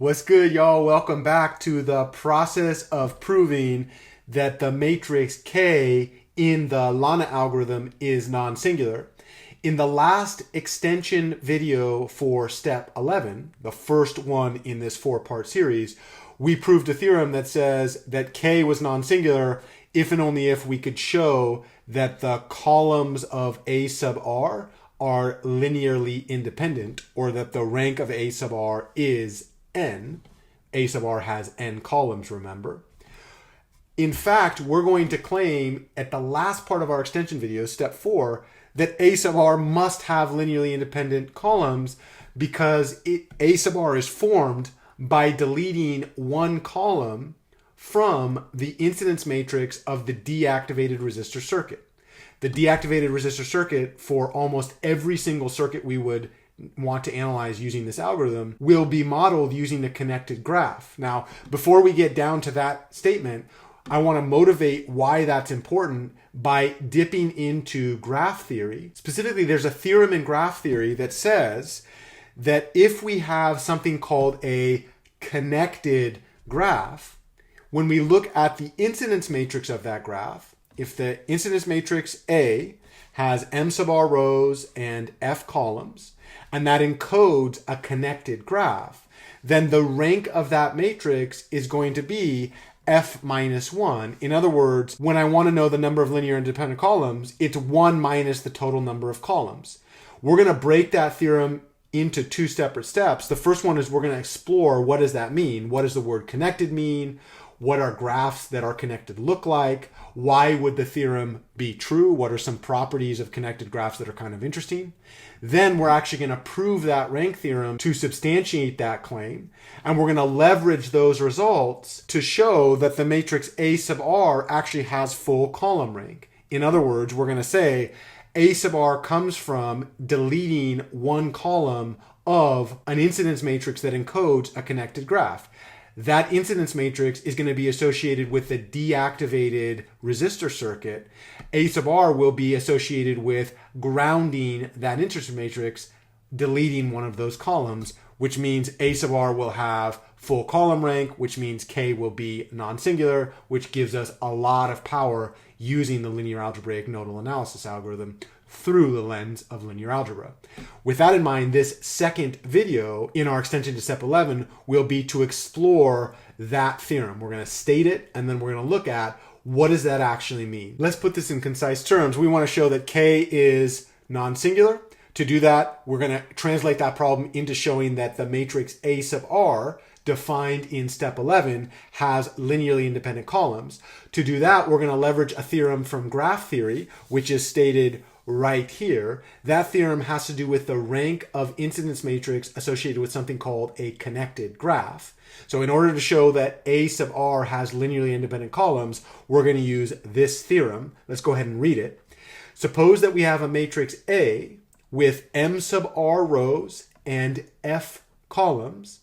What's good, y'all? Welcome back to the process of proving that the matrix K in the LANA algorithm is non-singular. In the last extension video for step 11, the first one in this four-part series, we proved a theorem that says that K was non-singular if and only if we could show that the columns of A sub R are linearly independent, or that the rank of A sub R is n. A sub R has n columns, remember. In fact, we're going to claim at the last part of our extension video, step 4, that A sub R must have linearly independent columns because A sub R is formed by deleting one column from the incidence matrix of the deactivated resistor circuit. The deactivated resistor circuit, for almost every single circuit we would want to analyze using this algorithm, will be modeled using the connected graph. Now, before we get down to that statement, I want to motivate why that's important by dipping into graph theory. Specifically, there's a theorem in graph theory that says that if we have something called a connected graph, when we look at the incidence matrix of that graph, if the incidence matrix A has m sub r rows and f columns, and that encodes a connected graph, then the rank of that matrix is going to be f minus 1. In other words, when I want to know the number of linear independent columns, it's 1 minus the total number of columns. We're going to break that theorem into two separate steps. The first one is we're going to explore what does that mean? What does the word connected mean? What are graphs that are connected look like? Why would the theorem be true? What are some properties of connected graphs that are kind of interesting? Then we're actually going to prove that rank theorem to substantiate that claim. And we're going to leverage those results to show that the matrix A sub R actually has full column rank. In other words, we're going to say A sub R comes from deleting one column of an incidence matrix that encodes a connected graph. That incidence matrix is going to be associated with the deactivated resistor circuit. A sub R will be associated with grounding that incidence matrix, deleting one of those columns, which means A sub R will have full column rank, which means K will be non-singular, which gives us a lot of power using the linear algebraic nodal analysis algorithm through the lens of linear algebra. With that in mind, this second video in our extension to step 11 will be to explore that theorem. We're going to state it, and then we're going to look at what does that actually mean. Let's put this in concise terms. We want to show that K is non-singular. To do that, we're going to translate that problem into showing that the matrix A sub R, defined in step 11, has linearly independent columns. To do that, we're going to leverage a theorem from graph theory, which is stated right here. That theorem has to do with the rank of incidence matrix associated with something called a connected graph. So in order to show that A sub R has linearly independent columns, we're going to use this theorem. Let's go ahead and read it. Suppose that we have a matrix A with m sub r rows and f columns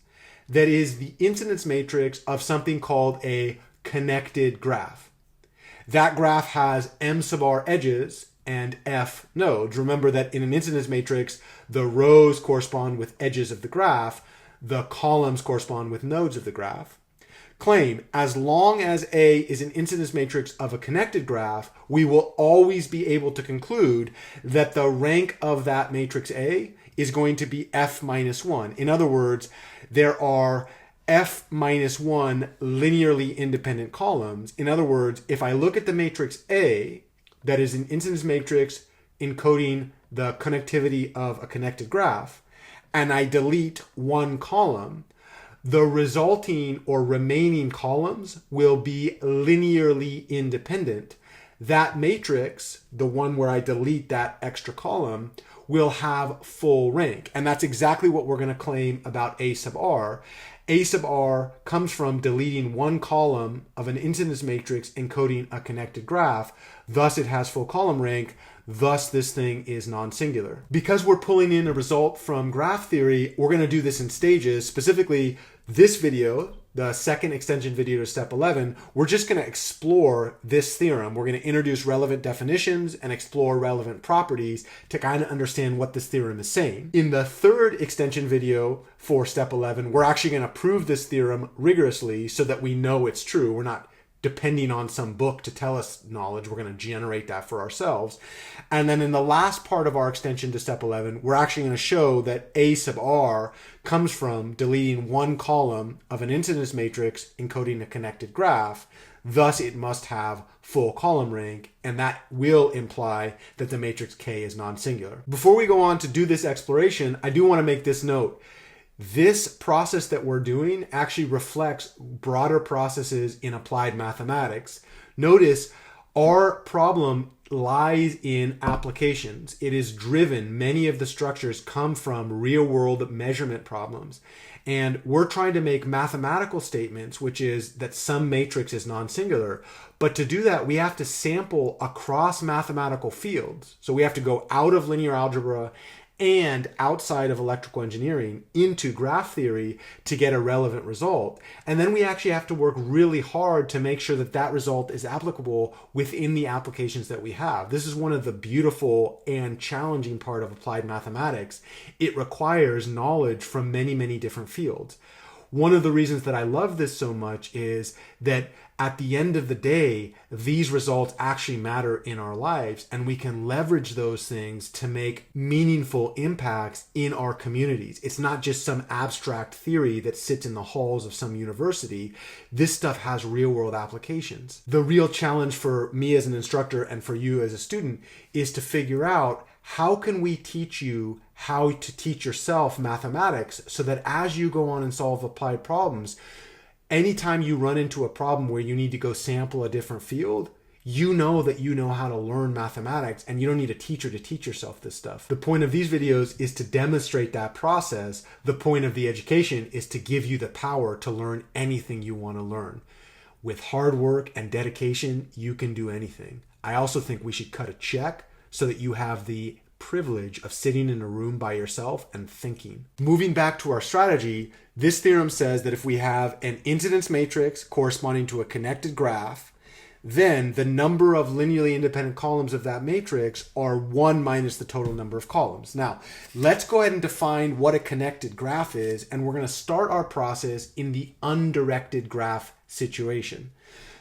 that is the incidence matrix of something called a connected graph. That graph has m sub r edges and f nodes. Remember that in an incidence matrix, the rows correspond with edges of the graph, the columns correspond with nodes of the graph. Claim, as long as A is an incidence matrix of a connected graph, we will always be able to conclude that the rank of that matrix A is going to be f minus 1. In other words, there are f minus 1 linearly independent columns. In other words, if I look at the matrix A, that is an incidence matrix encoding the connectivity of a connected graph, and I delete one column, the resulting or remaining columns will be linearly independent. That matrix, the one where I delete that extra column, will have full rank. And that's exactly what we're going to claim about A sub R. A sub R comes from deleting one column of an incidence matrix encoding a connected graph. Thus, it has full column rank. Thus, this thing is non-singular. Because we're pulling in a result from graph theory, we're going to do this in stages. Specifically, this video the second extension video to step 11, we're just going to explore this theorem. We're going to introduce relevant definitions and explore relevant properties to kind of understand what this theorem is saying. In the third extension video for step 11, we're actually going to prove this theorem rigorously so that we know it's true. We're not depending on some book to tell us knowledge. We're going to generate that for ourselves. And then in the last part of our extension to step 11, we're actually going to show that A sub R comes from deleting one column of an incidence matrix encoding a connected graph. Thus, it must have full column rank, and that will imply that the matrix K is non-singular. Before we go on to do this exploration, I do want to make this note. This process that we're doing actually reflects broader processes in applied mathematics. Notice our problem lies in applications. It is driven. Many of the structures come from real-world measurement problems. And we're trying to make mathematical statements, which is that some matrix is non-singular. But to do that, we have to sample across mathematical fields. So we have to go out of linear algebra and outside of electrical engineering into graph theory to get a relevant result. And then we actually have to work really hard to make sure that that result is applicable within the applications that we have. This is one of the beautiful and challenging part of applied mathematics. It requires knowledge from many, many different fields. One of the reasons that I love this so much is that at the end of the day, these results actually matter in our lives, and we can leverage those things to make meaningful impacts in our communities. It's not just some abstract theory that sits in the halls of some university. This stuff has real-world applications. The real challenge for me as an instructor and for you as a student is to figure out how can we teach you how to teach yourself mathematics so that as you go on and solve applied problems, anytime you run into a problem where you need to go sample a different field, you know that you know how to learn mathematics and you don't need a teacher to teach yourself this stuff. The point of these videos is to demonstrate that process. The point of the education is to give you the power to learn anything you want to learn. With hard work and dedication, you can do anything. I also think we should cut a check so that you have the privilege of sitting in a room by yourself and thinking. Moving back to our strategy, this theorem says that if we have an incidence matrix corresponding to a connected graph, then the number of linearly independent columns of that matrix are 1 minus the total number of columns. Now, let's go ahead and define what a connected graph is, and we're going to start our process in the undirected graph situation.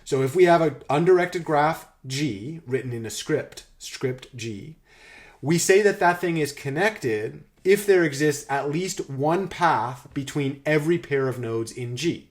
So if we have an undirected graph G written in a script G, we say that that thing is connected if there exists at least one path between every pair of nodes in G.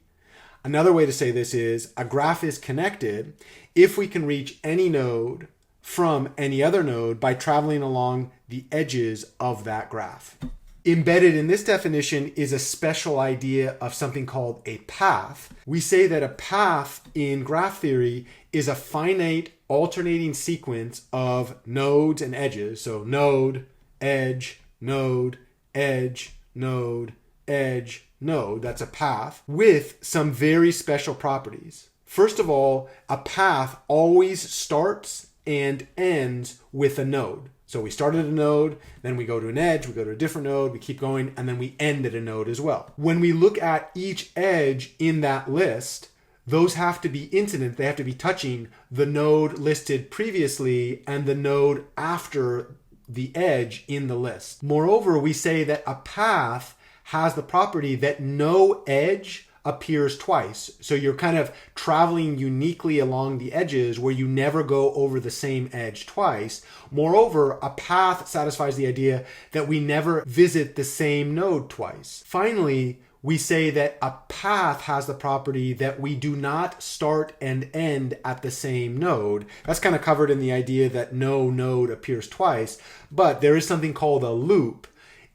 Another way to say this is a graph is connected if we can reach any node from any other node by traveling along the edges of that graph. Embedded in this definition is a special idea of something called a path. We say that a path in graph theory is a finite alternating sequence of nodes and edges. So node, edge, node, edge, node, edge, node. That's a path with some very special properties. First of all, a path always starts and ends with a node. So we start at a node, then we go to an edge, we go to a different node, we keep going, and then we end at a node as well. When we look at each edge in that list, those have to be incident. They have to be touching the node listed previously and the node after the edge in the list. Moreover, we say that a path has the property that no edge appears twice. So you're kind of traveling uniquely along the edges where you never go over the same edge twice. Moreover, a path satisfies the idea that we never visit the same node twice. Finally, we say that a path has the property that we do not start and end at the same node. That's kind of covered in the idea that no node appears twice, but there is something called a loop.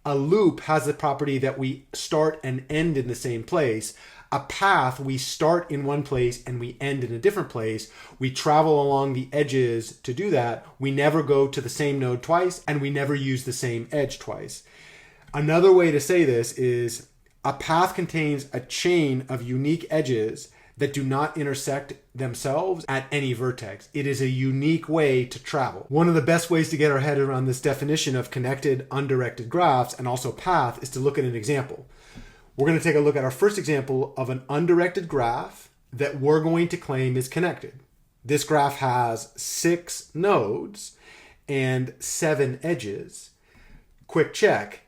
A loop has the property that we start and end in the same place. A path, we start in one place and we end in a different place. We travel along the edges to do that. We never go to the same node twice, and we never use the same edge twice. Another way to say this is a path contains a chain of unique edges that do not intersect themselves at any vertex. It is a unique way to travel. One of the best ways to get our head around this definition of connected undirected graphs and also path is to look at an example. We're going to take a look at our first example of an undirected graph that we're going to claim is connected. This graph has 6 nodes and 7 edges. Quick check.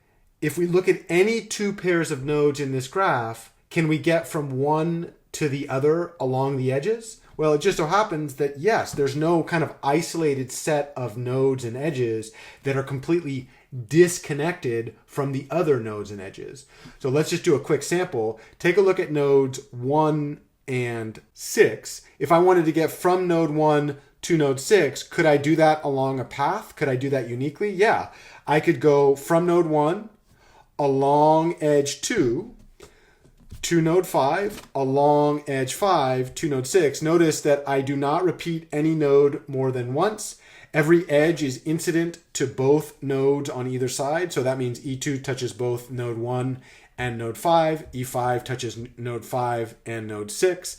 If we look at any 2 pairs of nodes in this graph, can we get from one to the other along the edges? Well, it just so happens that yes, there's no kind of isolated set of nodes and edges that are completely disconnected from the other nodes and edges. So let's just do a quick sample. Take a look at nodes 1 and 6. If I wanted to get from node 1 to node 6, could I do that along a path? Could I do that uniquely? Yeah, I could go from node 1 along edge 2 to node 5, along edge 5 to node 6. Notice that I do not repeat any node more than once. Every edge is incident to both nodes on either side. So that means E2 touches both node 1 and node 5. E5 touches node 5 and node 6.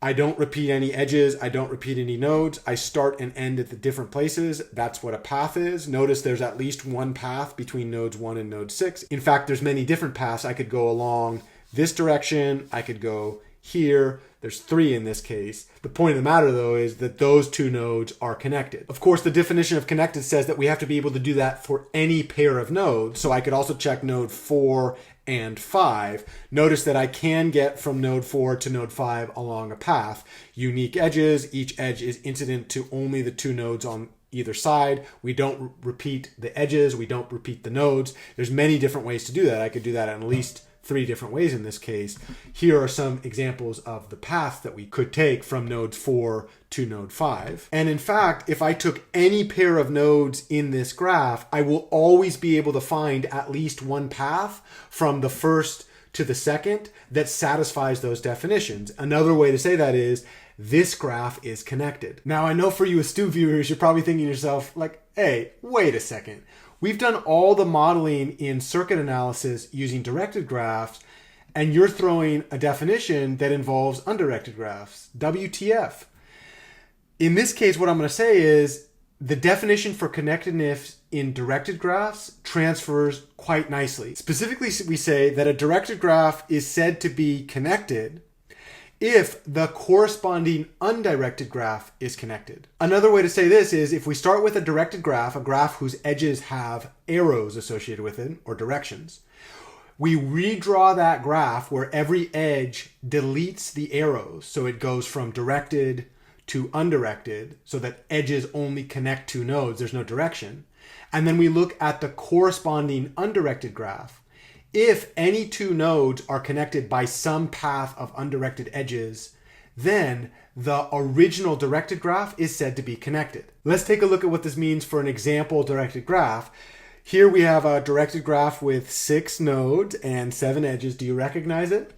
I don't repeat any edges. I don't repeat any nodes. I start and end at the different places. That's what a path is. Notice there's at least one path between nodes 1 and node 6. In fact, there's many different paths. I could go along this direction. I could go here. There's 3 in this case. The point of the matter, though, is that those 2 nodes are connected. Of course, the definition of connected says that we have to be able to do that for any pair of nodes. So I could also check node 4 and 5. Notice that I can get from node 4 to node 5 along a path. Unique edges. Each edge is incident to only the 2 nodes on either side. We don't repeat the edges. We don't repeat the nodes. There's many different ways to do that. I could do that in at least 3 different ways in this case. Here are some examples of the path that we could take from node 4 to node 5. And in fact, if I took any pair of nodes in this graph, I will always be able to find at least one path from the first to the second that satisfies those definitions. Another way to say that is this graph is connected. Now, I know for you astute viewers, you're probably thinking to yourself like, hey, wait a second. We've done all the modeling in circuit analysis using directed graphs, and you're throwing a definition that involves undirected graphs. WTF? In this case, what I'm going to say is the definition for connectedness in directed graphs transfers quite nicely. Specifically, we say that a directed graph is said to be connected if the corresponding undirected graph is connected. Another way to say this is if we start with a directed graph, a graph whose edges have arrows associated with it, or directions, we redraw that graph where every edge deletes the arrows. So it goes from directed to undirected so that edges only connect 2 nodes. There's no direction. And then we look at the corresponding undirected graph. If any 2 nodes are connected by some path of undirected edges, then the original directed graph is said to be connected. Let's take a look at what this means for an example directed graph. Here we have a directed graph with 6 nodes and 7 edges. Do you recognize it?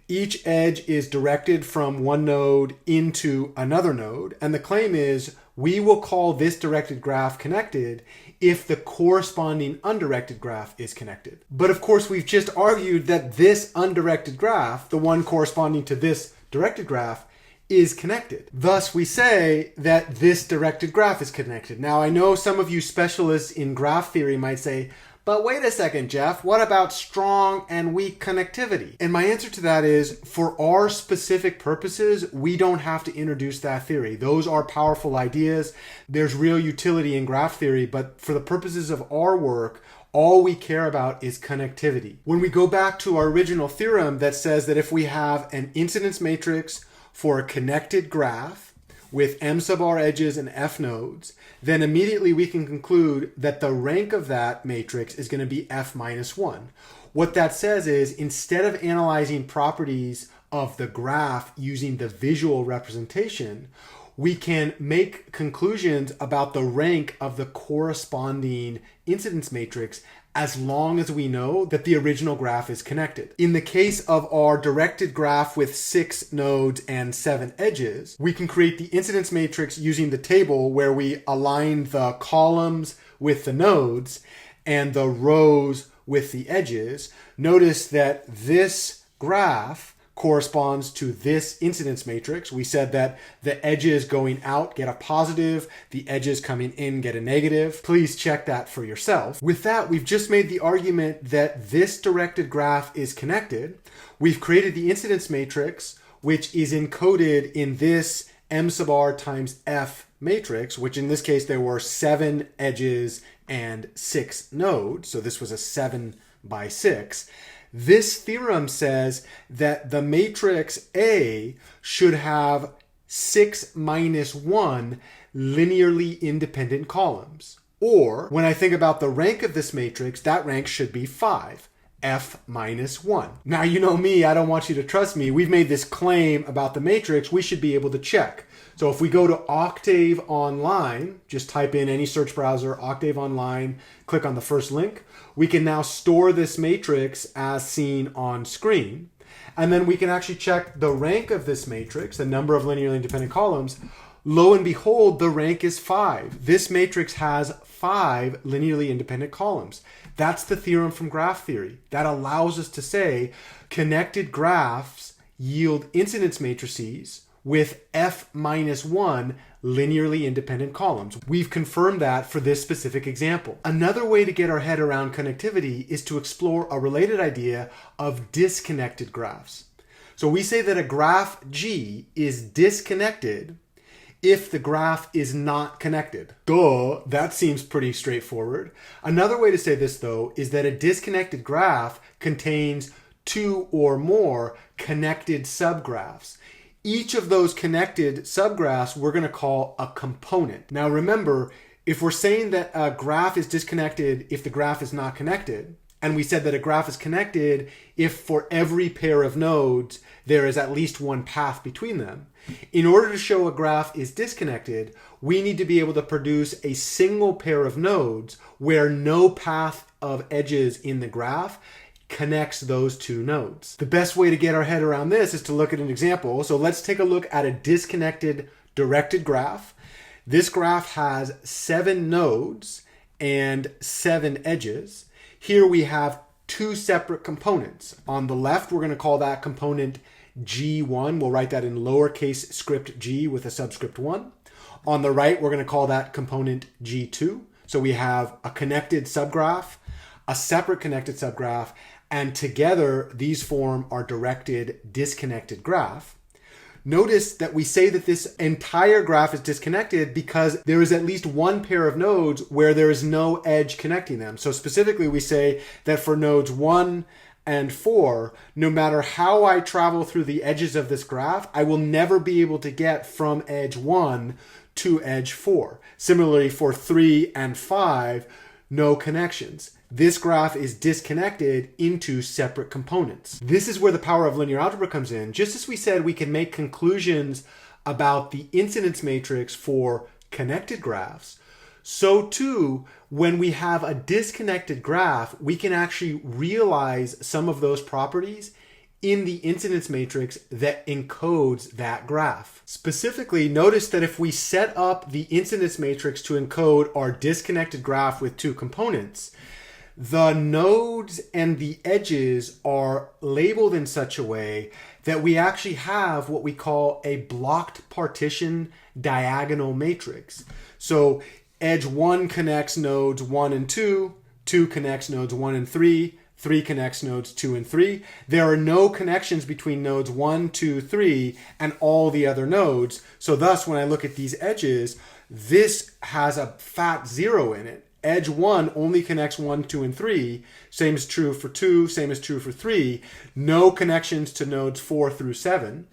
Each edge is directed from one node into another node, and the claim is we will call this directed graph connected if the corresponding undirected graph is connected. But of course, we've just argued that this undirected graph, the one corresponding to this directed graph, is connected. Thus, we say that this directed graph is connected. Now, I know some of you specialists in graph theory might say, but wait a second, Jeff, what about strong and weak connectivity? And my answer to that is, for our specific purposes, we don't have to introduce that theory. Those are powerful ideas. There's real utility in graph theory, but for the purposes of our work, all we care about is connectivity. When we go back to our original theorem that says that if we have an incidence matrix for a connected graph with m sub r edges and f nodes, then immediately we can conclude that the rank of that matrix is going to be f minus 1. What that says is instead of analyzing properties of the graph using the visual representation, we can make conclusions about the rank of the corresponding incidence matrix as long as we know that the original graph is connected. In the case of our directed graph with 6 nodes and 7 edges, we can create the incidence matrix using the table where we align the columns with the nodes and the rows with the edges. Notice that this graph corresponds to this incidence matrix. We said that the edges going out get a positive, the edges coming in get a negative. Please check that for yourself. With that, we've just made the argument that this directed graph is connected. We've created the incidence matrix, which is encoded in this m sub r times f matrix, which in this case there were 7 edges and 6 nodes. So this was a 7 by 6. This theorem says that the matrix A should have 6 minus 1 linearly independent columns. Or when I think about the rank of this matrix, that rank should be 5. F minus 1. Now, you know me, I don't want you to trust me. We've made this claim about the matrix. We should be able to check. So if we go to Octave Online, just type in any search browser, Octave Online, click on the first link, we can now store this matrix as seen on screen. And then we can actually check the rank of this matrix, the number of linearly independent columns. Lo and behold, the rank is 5. This matrix has 5 linearly independent columns. That's the theorem from graph theory. That allows us to say connected graphs yield incidence matrices with f minus 1 linearly independent columns. We've confirmed that for this specific example. Another way to get our head around connectivity is to explore a related idea of disconnected graphs. So we say that a graph G is disconnected if the graph is not connected. Duh, that seems pretty straightforward. Another way to say this, though, is that a disconnected graph contains 2 or more connected subgraphs. Each of those connected subgraphs we're going to call a component. Now remember, if we're saying that a graph is disconnected if the graph is not connected, and we said that a graph is connected if for every pair of nodes there is at least one path between them, in order to show a graph is disconnected, we need to be able to produce a single pair of nodes where no path of edges in the graph connects those 2 nodes. The best way to get our head around this is to look at an example. So let's take a look at a disconnected directed graph. This graph has 7 nodes and 7 edges. Here we have 2 separate components. On the left, we're going to call that component G1. We'll write that in lowercase script g with a subscript 1. On the right, we're going to call that component G2. So we have a connected subgraph, a separate connected subgraph, and together these form our directed disconnected graph. Notice that we say that this entire graph is disconnected because there is at least one pair of nodes where there is no edge connecting them. So specifically, we say that for nodes 1 and 4, no matter how I travel through the edges of this graph, I will never be able to get from edge 1 to edge 4. Similarly, for 3 and 5, no connections. This graph is disconnected into separate components. This is where the power of linear algebra comes in. Just as we said we can make conclusions about the incidence matrix for connected graphs, so too, when we have a disconnected graph, we can actually realize some of those properties in the incidence matrix that encodes that graph. Specifically, notice that if we set up the incidence matrix to encode our disconnected graph with 2 components, the nodes and the edges are labeled in such a way that we actually have what we call a blocked partition diagonal matrix. So edge 1 connects nodes 1 and 2, 2 connects nodes 1 and 3, 3 connects nodes 2 and 3. There are no connections between nodes 1, 2, 3, and all the other nodes. So thus, when I look at these edges, this has a fat 0 in it. Edge 1 only connects 1, 2, and 3. Same is true for 2, same is true for 3. No connections to nodes 4 through 7.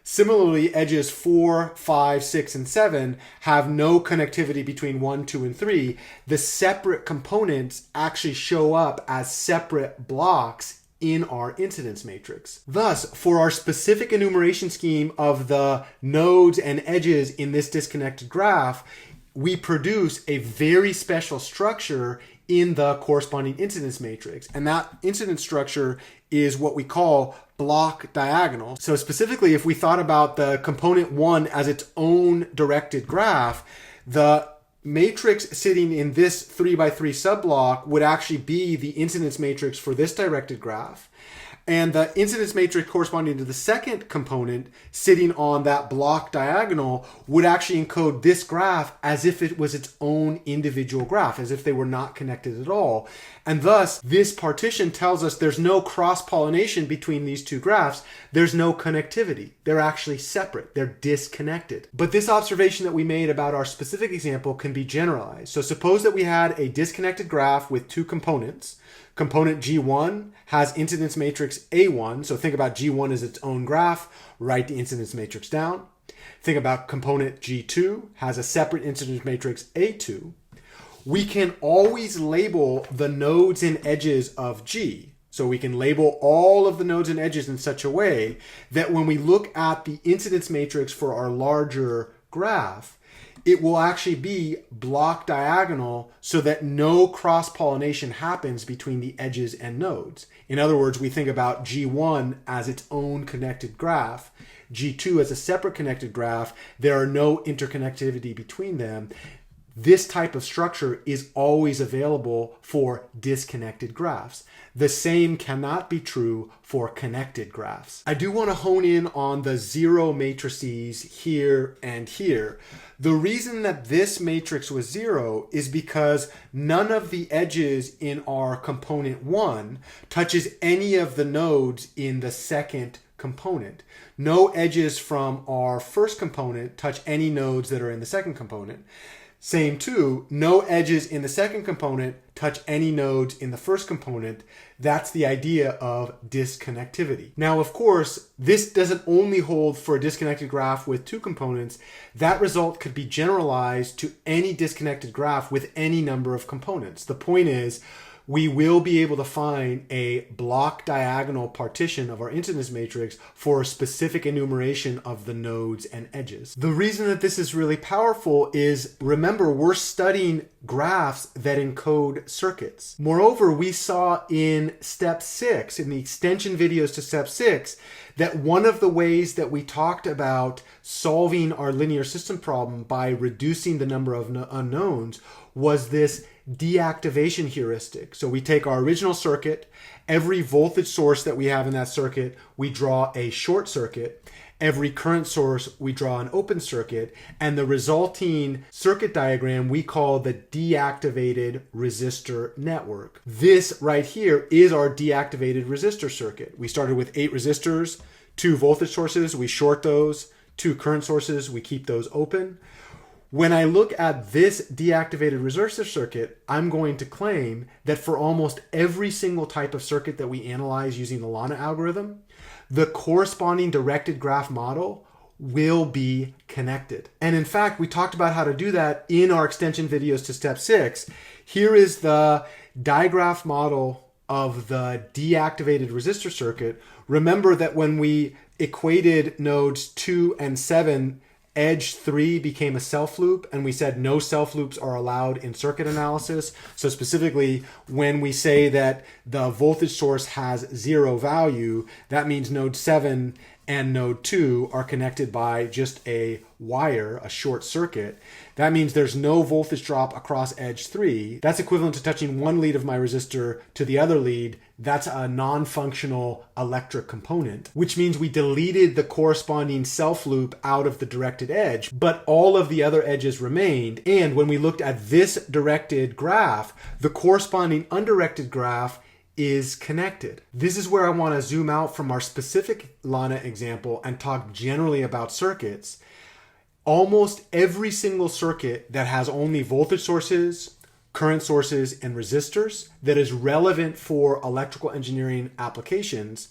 Similarly, edges 4, 5, 6, and 7 have no connectivity between 1, 2, and 3. The separate components actually show up as separate blocks in our incidence matrix. Thus, for our specific enumeration scheme of the nodes and edges in this disconnected graph, we produce a very special structure in the corresponding incidence matrix. And that incidence structure is what we call block diagonal. So specifically, if we thought about the component 1 as its own directed graph, the matrix sitting in this 3x3 subblock would actually be the incidence matrix for this directed graph. And the incidence matrix corresponding to the second component sitting on that block diagonal would actually encode this graph as if it was its own individual graph, as if they were not connected at all. And thus, this partition tells us there's no cross-pollination between these two graphs. There's no connectivity. They're actually separate. They're disconnected. But this observation that we made about our specific example can be generalized. So suppose that we had a disconnected graph with two components. Component G1 has incidence matrix A1. So think about G1 as its own graph. Write the incidence matrix down. Think about component G2 has a separate incidence matrix A2. We can always label the nodes and edges of G. So we can label all of the nodes and edges in such a way that when we look at the incidence matrix for our larger graph, it will actually be block diagonal so that no cross-pollination happens between the edges and nodes. In other words, we think about G1 as its own connected graph, G2 as a separate connected graph. There are no interconnectivity between them. This type of structure is always available for disconnected graphs. The same cannot be true for connected graphs. I do want to hone in on the zero matrices here and here. The reason that this matrix was zero is because none of the edges in our component 1 touches any of the nodes in the second component. No edges from our first component touch any nodes that are in the second component. Same too, no edges in the second component touch any nodes in the first component. That's the idea of disconnectivity. Now, of course, this doesn't only hold for a disconnected graph with two components. That result could be generalized to any disconnected graph with any number of components. The point is, we will be able to find a block diagonal partition of our incidence matrix for a specific enumeration of the nodes and edges. The reason that this is really powerful is, remember, we're studying graphs that encode circuits. Moreover, we saw in step 6, in the extension videos to step 6, that one of the ways that we talked about solving our linear system problem by reducing the number of unknowns was this deactivation heuristic. So we take our original circuit, every voltage source that we have in that circuit, we draw a short circuit. Every current source, we draw an open circuit, and the resulting circuit diagram we call the deactivated resistor network. This right here is our deactivated resistor circuit. We started with 8 resistors, 2 voltage sources, we short those, 2 current sources, we keep those open. When I look at this deactivated resistor circuit, I'm going to claim that for almost every single type of circuit that we analyze using the LANA algorithm, the corresponding directed graph model will be connected. And in fact, we talked about how to do that in our extension videos to step 6. Here is the digraph model of the deactivated resistor circuit. Remember that when we equated nodes 2 and 7, edge 3 became a self loop, and we said no self loops are allowed in circuit analysis. So specifically, when we say that the voltage source has 0 value, that means node 7 and node 2 are connected by just a wire, a short circuit. That means there's no voltage drop across edge 3. That's equivalent to touching one lead of my resistor to the other lead. That's a non-functional electric component, which means we deleted the corresponding self loop out of the directed edge, but all of the other edges remained. And when we looked at this directed graph, the corresponding undirected graph is connected. This is where I want to zoom out from our specific LANA example and talk generally about circuits. Almost every single circuit that has only voltage sources, current sources, and resistors that is relevant for electrical engineering applications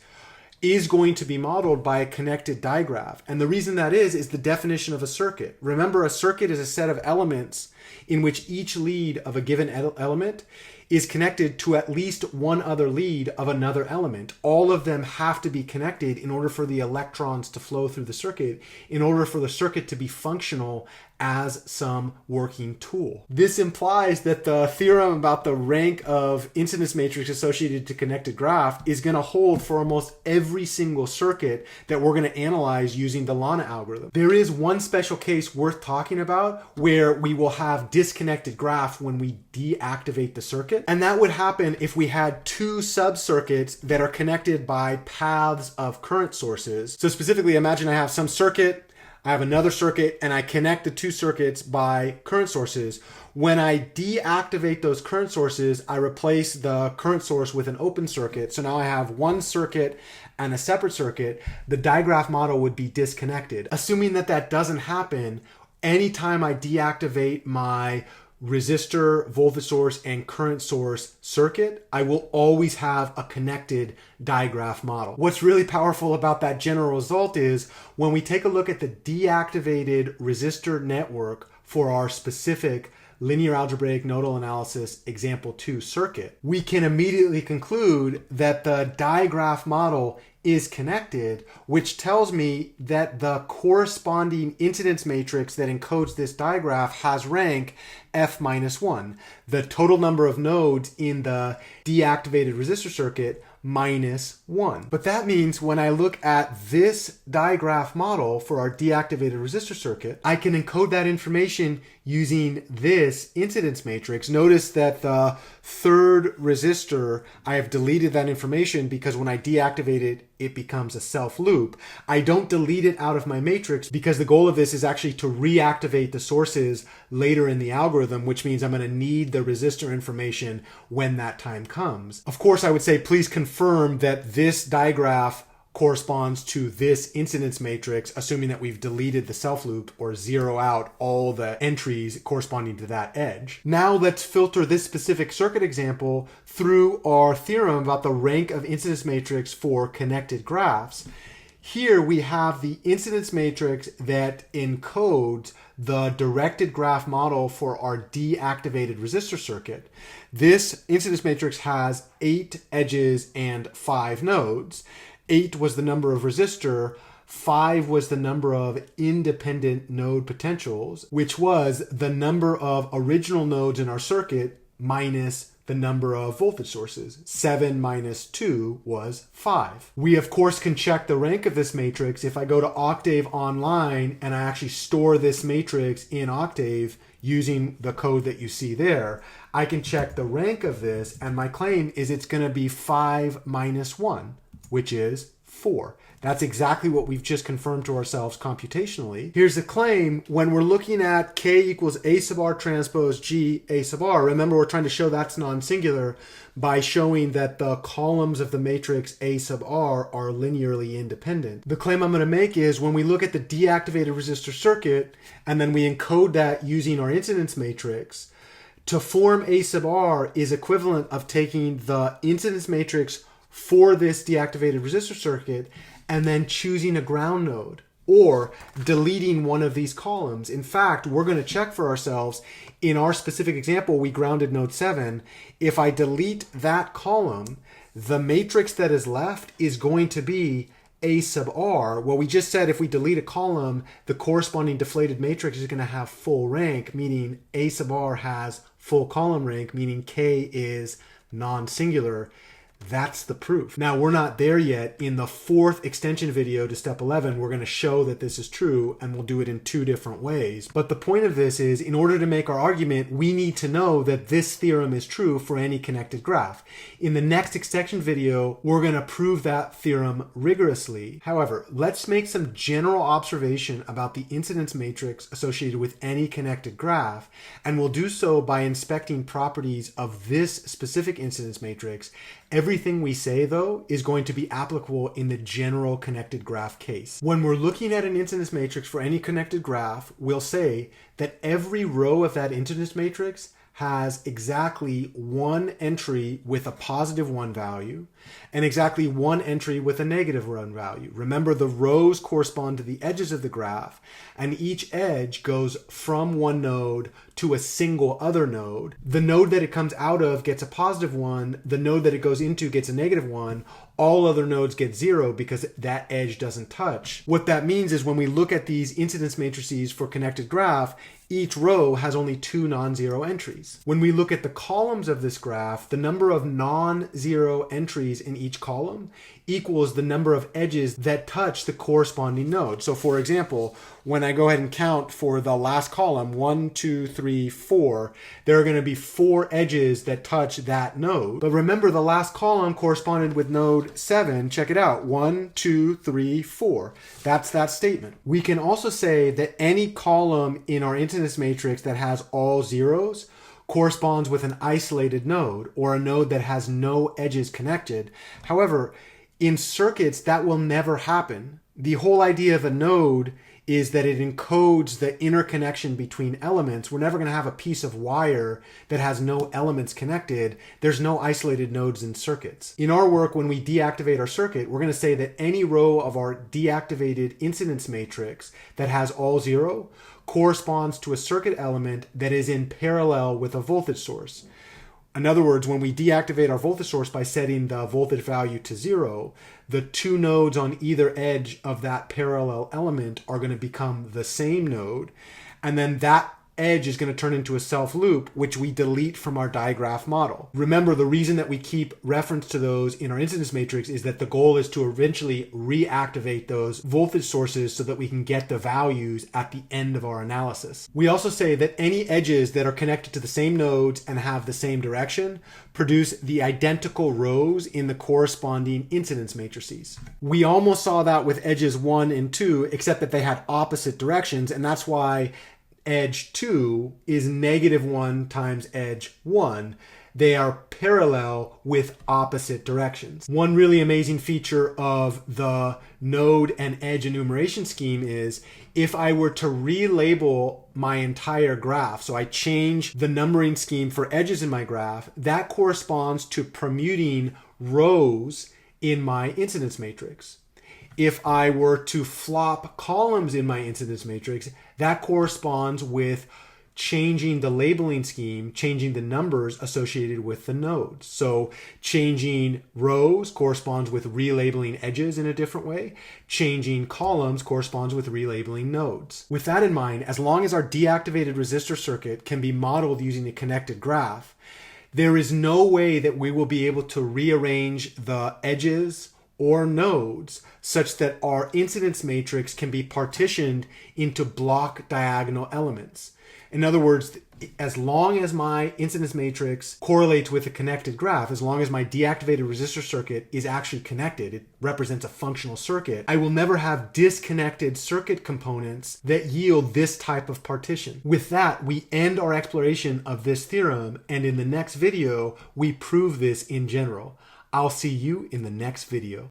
is going to be modeled by a connected digraph. And the reason that is the definition of a circuit. Remember, a circuit is a set of elements in which each lead of a given element is connected to at least one other lead of another element. All of them have to be connected in order for the electrons to flow through the circuit, in order for the circuit to be functional as some working tool. This implies that the theorem about the rank of incidence matrix associated to connected graph is going to hold for almost every single circuit that we're going to analyze using the LANA algorithm. There is one special case worth talking about where we will have disconnected graph when we deactivate the circuit, and that would happen if we had two sub-circuits that are connected by paths of current sources. So specifically, imagine I have some circuit, I have another circuit, and I connect the two circuits by current sources. When I deactivate those current sources, I replace the current source with an open circuit. So now I have one circuit and a separate circuit. The digraph model would be disconnected. Assuming that that doesn't happen, anytime I deactivate my resistor, voltage source, and current source circuit, I will always have a connected digraph model. What's really powerful about that general result is when we take a look at the deactivated resistor network for our specific linear algebraic nodal analysis example 2 circuit, we can immediately conclude that the digraph model is connected, which tells me that the corresponding incidence matrix that encodes this digraph has rank f-1, the total number of nodes in the deactivated resistor circuit -1. But that means when I look at this digraph model for our deactivated resistor circuit, I can encode that information using this incidence matrix. Notice that the third resistor, I have deleted that information because when I deactivate it, it becomes a self loop. I don't delete it out of my matrix because the goal of this is actually to reactivate the sources later in the algorithm, which means I'm going to need the resistor information when that time comes. Of course, I would say please confirm that this digraph corresponds to this incidence matrix, assuming that we've deleted the self loop or zero out all the entries corresponding to that edge. Now let's filter this specific circuit example through our theorem about the rank of incidence matrix for connected graphs. Here we have the incidence matrix that encodes the directed graph model for our deactivated resistor circuit. This incidence matrix has 8 edges and 5 nodes. 8 was the number of resistor, 5 was the number of independent node potentials, which was the number of original nodes in our circuit minus the number of voltage sources. 7 minus 2 was 5. We of course can check the rank of this matrix. If I go to Octave Online and I actually store this matrix in Octave using the code that you see there, I can check the rank of this, and my claim is it's going to be 5 minus 1, which is 4. That's exactly what we've just confirmed to ourselves computationally. Here's the claim. When we're looking at K equals A sub R transpose G A sub R, remember we're trying to show that's non-singular by showing that the columns of the matrix A sub R are linearly independent. The claim I'm going to make is when we look at the deactivated resistor circuit and then we encode that using our incidence matrix, to form A sub R is equivalent of taking the incidence matrix for this deactivated resistor circuit and then choosing a ground node or deleting one of these columns. In fact, we're going to check for ourselves. In our specific example, we grounded node 7. If I delete that column, the matrix that is left is going to be A sub R. Well, we just said if we delete a column, the corresponding deflated matrix is going to have full rank, meaning A sub R has full column rank, meaning K is non-singular. That's the proof. Now, we're not there yet. In the 4th extension video to step 11, we're going to show that this is true, and we'll do it in 2 different ways. But the point of this is, in order to make our argument, we need to know that this theorem is true for any connected graph. In the next extension video, we're going to prove that theorem rigorously. However, let's make some general observation about the incidence matrix associated with any connected graph, and we'll do so by inspecting properties of this specific incidence matrix. Everything we say, though, is going to be applicable in the general connected graph case. When we're looking at an incidence matrix for any connected graph, we'll say that every row of that incidence matrix has exactly one entry with a positive 1 value and exactly one entry with a negative 1 value. Remember, the rows correspond to the edges of the graph, and each edge goes from one node to a single other node. The node that it comes out of gets a positive 1, the node that it goes into gets a negative 1. all other nodes get 0 because that edge doesn't touch. What that means is when we look at these incidence matrices for connected graph, each row has only 2 non-zero entries. When we look at the columns of this graph, the number of non-zero entries in each column equals the number of edges that touch the corresponding node. So for example, when I go ahead and count for the last column, 1, 2, 3, 4, there are going to be 4 edges that touch that node. But remember, the last column corresponded with node 7. Check it out. 1, 2, 3, 4. That's that statement. We can also say that any column in our incidence matrix that has all zeros corresponds with an isolated node, or a node that has no edges connected. However, in circuits, that will never happen. The whole idea of a node is that it encodes the interconnection between elements. We're never going to have a piece of wire that has no elements connected. There's no isolated nodes in circuits. In our work, when we deactivate our circuit, we're going to say that any row of our deactivated incidence matrix that has all zero corresponds to a circuit element that is in parallel with a voltage source. In other words, when we deactivate our voltage source by setting the voltage value to 0, the 2 nodes on either edge of that parallel element are going to become the same node, and then that edge is going to turn into a self loop, which we delete from our digraph model. Remember, the reason that we keep reference to those in our incidence matrix is that the goal is to eventually reactivate those voltage sources so that we can get the values at the end of our analysis. We also say that any edges that are connected to the same nodes and have the same direction produce the identical rows in the corresponding incidence matrices. We almost saw that with edges 1 and 2, except that they had opposite directions, and that's why edge 2 is -1 times edge 1. They are parallel with opposite directions. One really amazing feature of the node and edge enumeration scheme is if I were to relabel my entire graph, so I change the numbering scheme for edges in my graph, that corresponds to permuting rows in my incidence matrix. If I were to flop columns in my incidence matrix, that corresponds with changing the labeling scheme, changing the numbers associated with the nodes. So changing rows corresponds with relabeling edges in a different way. Changing columns corresponds with relabeling nodes. With that in mind, as long as our deactivated resistor circuit can be modeled using a connected graph, there is no way that we will be able to rearrange the edges or nodes such that our incidence matrix can be partitioned into block diagonal elements. In other words, as long as my incidence matrix correlates with a connected graph, as long as my deactivated resistor circuit is actually connected, it represents a functional circuit, I will never have disconnected circuit components that yield this type of partition. With that, we end our exploration of this theorem, and in the next video, we prove this in general. I'll see you in the next video.